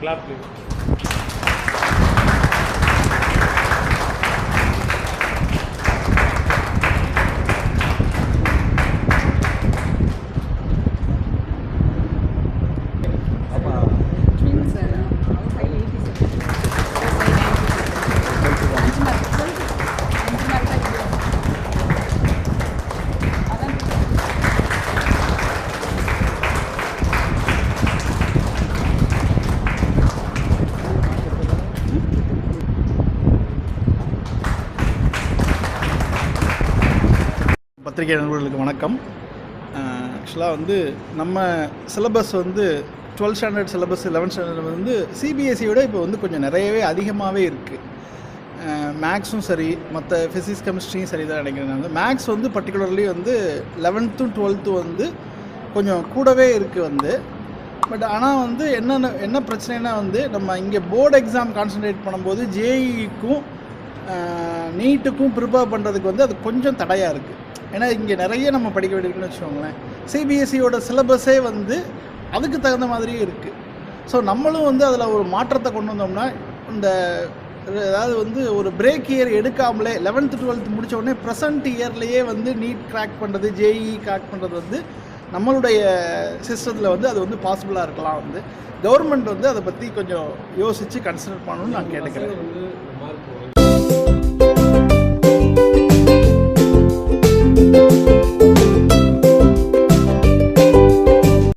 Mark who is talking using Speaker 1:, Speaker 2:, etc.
Speaker 1: clap please.
Speaker 2: பத்திரிகை நண்பர்களுக்கு வணக்கம். ஆக்சுவலாக வந்து நம்ம சிலபஸ் வந்து 12th standard syllabus 11th standard வந்து சிபிஎஸ்சியோட இப்போ வந்து கொஞ்சம் நிறையவே அதிகமாகவே இருக்குது. மேக்ஸும் சரி, மற்ற ஃபிசிக்ஸ் கெமிஸ்ட்ரியும் சரி தான் நினைக்கிறேன். வந்து மேக்ஸ் வந்து பர்டிகுலர்லி வந்து 11th 12th வந்து கொஞ்சம் கூடவே இருக்குது வந்து. பட் ஆனால் வந்து என்ன பிரச்சனைனா வந்து நம்ம இங்கே போர்டு எக்ஸாம் கான்சன்ட்ரேட் பண்ணும்போது ஜேஇக்கும் நீட்டுக்கும் ப்ரிப்பேர் பண்ணுறதுக்கு வந்து அது கொஞ்சம் தடையாக இருக்குது. ஏன்னா இங்கே நிறைய நம்ம படிக்க வேண்டியிருக்குன்னு வச்சுக்கோங்களேன். சிபிஎஸ்சியோட சிலபஸே வந்து அதுக்கு தகுந்த மாதிரியே இருக்குது. ஸோ நம்மளும் வந்து அதில் ஒரு மாற்றத்தை கொண்டு வந்தோம்னா, இந்த அதாவது வந்து ஒரு பிரேக் இயர் எடுக்காமலே 11th 12th முடித்த உடனே ப்ரெசன்ட் இயர்லேயே வந்து நீட் கிராக் பண்ணுறது, ஜேஇ கிராக் பண்ணுறது வந்து நம்மளுடைய சிஸ்டத்தில் வந்து அது வந்து பாசிபிளாக இருக்கலாம். வந்து கவர்மெண்ட் வந்து அதை பற்றி கொஞ்சம் யோசித்து கன்சிடர் பண்ணணும்னு நான் கேட்டுக்கிறேன்.